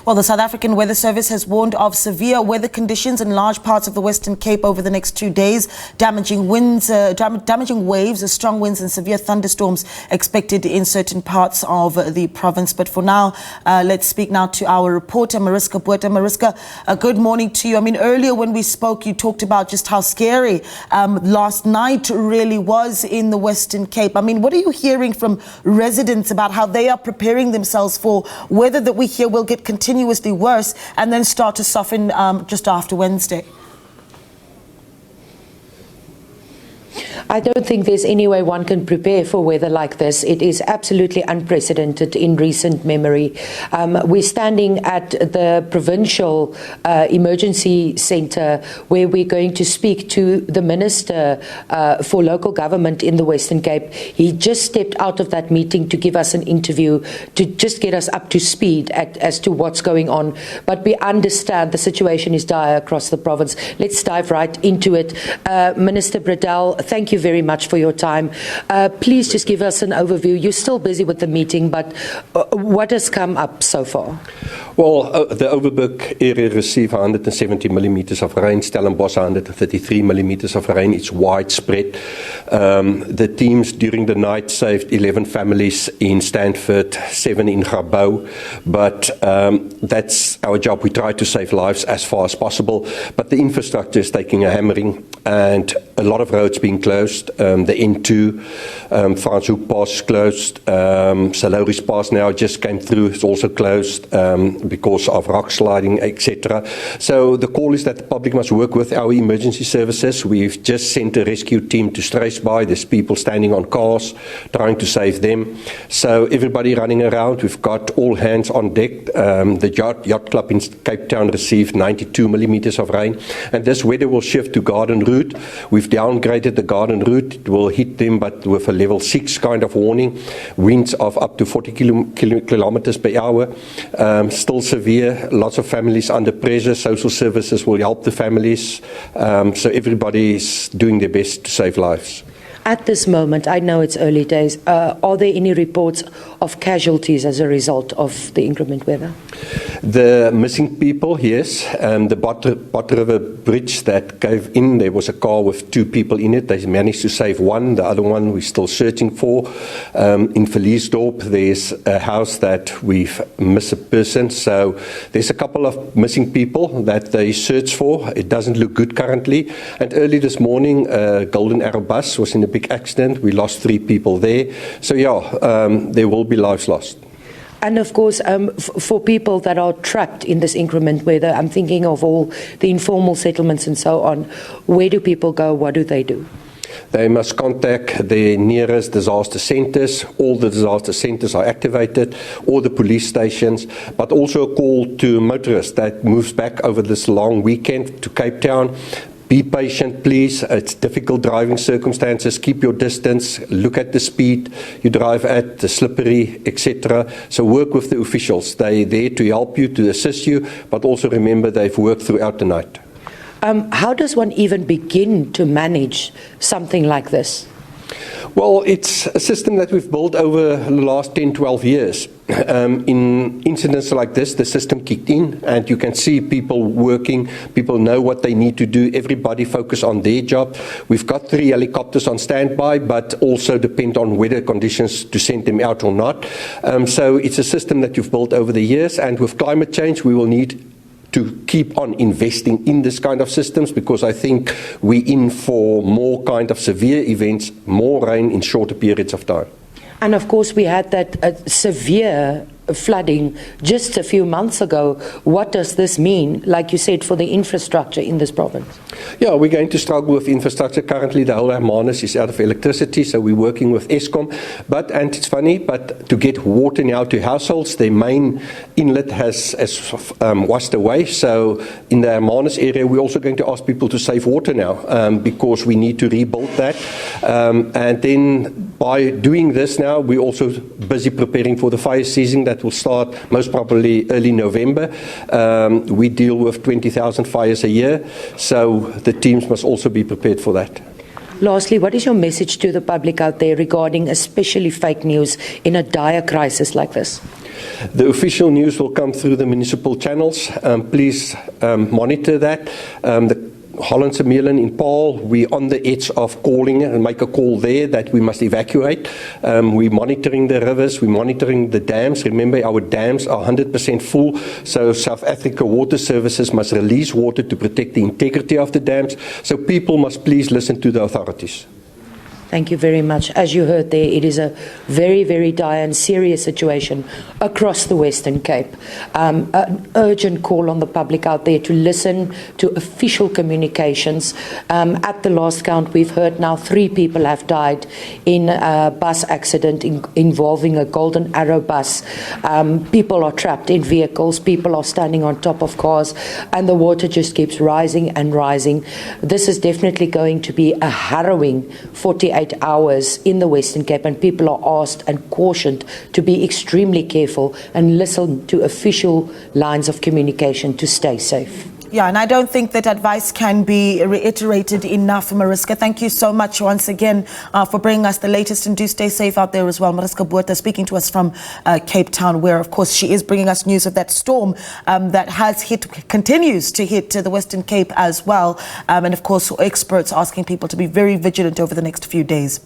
Well, the South African Weather Service has warned of severe weather conditions in large parts of the Western Cape over the next 2 days. Damaging winds, damaging waves, strong winds and severe thunderstorms expected in certain parts of the province. But for now, let's speak now to our reporter, Mariska Botha. Mariska, good morning to you. I mean, earlier when we spoke, you talked about just how scary last night really was in the Western Cape. I mean, what are you hearing from residents about how they are preparing themselves for weather that we hear will get continuously worse and then start to soften just after Wednesday? I don't think there's any way one can prepare for weather like this. It is absolutely unprecedented in recent memory. We're standing at the provincial emergency centre where we're going to speak to the Minister for Local Government in the Western Cape. He just stepped out of that meeting to give us an interview to just get us up to speed as to what's going on. But we understand the situation is dire across the province. Let's dive right into it. Minister Bradell, thank you very much for your time. Please just give us an overview. You're still busy with the meeting, but what has come up so far? Well, the Overberg area received 170 millimeters of rain, Stellenbosch 133 millimeters of rain. It's widespread. The teams during the night saved 11 families in Stanford, 7 in Grabouw, but that's our job. We try to save lives as far as possible, but the infrastructure is taking a hammering and a lot of roads being closed. The N2, Franshoek Pass closed, Saloris Pass now just came through, it's also closed because of rock sliding, etc. So the call is that the public must work with our emergency services. We've just sent a rescue team to Struisbaai. There's people standing on cars trying to save them. So everybody running around. We've got all hands on deck. The yacht club in Cape Town received 92 millimeters of rain. And this weather will shift to Garden Route. We've downgraded the Garden Route. It will hit them, but with a level 6 kind of warning. Winds of up to 40 kilometers per hour. Still severe. Lots of families under pressure. Social services will help the families. So everybody is doing their best to save lives. At this moment, I know it's early days, are there any reports of casualties as a result of the inclement weather? The missing people, yes. The Bot River Bridge that gave in, there was a car with 2 people in it. They managed to save one. The other one we're still searching for. In Verliesdorp, there's a house that we've missed a person. So there's a couple of missing people that they search for. It doesn't look good currently. And early this morning, a Golden Arrow bus was in a big accident. We lost 3 people there. So yeah, there will be lives lost. And of course, for people that are trapped in this inclement weather, I'm thinking of all the informal settlements and so on. Where do people go? What do they do? They must contact the nearest disaster centres. All the disaster centres are activated, or the police stations, but also a call to motorists that moves back over this long weekend to Cape Town. Be patient, please. It's difficult driving circumstances. Keep your distance. Look at the speed you drive at, the slippery, etc. So work with the officials. They're there to help you, to assist you, but also remember they've worked throughout the night. How does one even begin to manage something like this? Well, it's a system that we've built over the last 10, 12 years. In incidents like this, the system kicked in and you can see people working, people know what they need to do, everybody focus on their job. We've got 3 helicopters on standby, but also depend on weather conditions to send them out or not. So it's a system that you've built over the years, and with climate change we will need to keep on investing in this kind of systems, because I think we're in for more kind of severe events, more rain in shorter periods of time. And of course we had that severe flooding just a few months ago. What does this mean, like you said, for the infrastructure in this province? Yeah, we're going to struggle with infrastructure. Currently, the whole Hermanus is out of electricity, so we're working with Eskom. And it's funny, but to get water now to households, the main inlet has washed away. So in the Hermanus area, we're also going to ask people to save water now, because we need to rebuild that. And then by doing this now, we're also busy preparing for the fire season that will start most probably early November. We deal with 20,000 fires a year, so the teams must also be prepared for that. Lastly, what is your message to the public out there regarding especially fake news in a dire crisis like this? The official news will come through the municipal channels. Please monitor that. The Hollandse Meerlyn in Paul, we're on the edge of calling and make a call there that we must evacuate. We're monitoring the rivers, we're monitoring the dams. Remember, our dams are 100% full, so South Africa Water Services must release water to protect the integrity of the dams. So people must please listen to the authorities. Thank you very much. As you heard there, it is a very, very dire and serious situation across the Western Cape. An urgent call on the public out there to listen to official communications. At the last count, we've heard now 3 people have died in a bus accident involving a Golden Arrow bus. People are trapped in vehicles, people are standing on top of cars, and the water just keeps rising and rising. This is definitely going to be a harrowing 48 hours in the Western Cape, and people are asked and cautioned to be extremely careful and listen to official lines of communication to stay safe. Yeah, and I don't think that advice can be reiterated enough. Mariska, thank you so much once again for bringing us the latest, and do stay safe out there as well. Mariska Botha speaking to us from Cape Town, where of course she is bringing us news of that storm that has continues to hit the Western Cape as well. And of course experts asking people to be very vigilant over the next few days.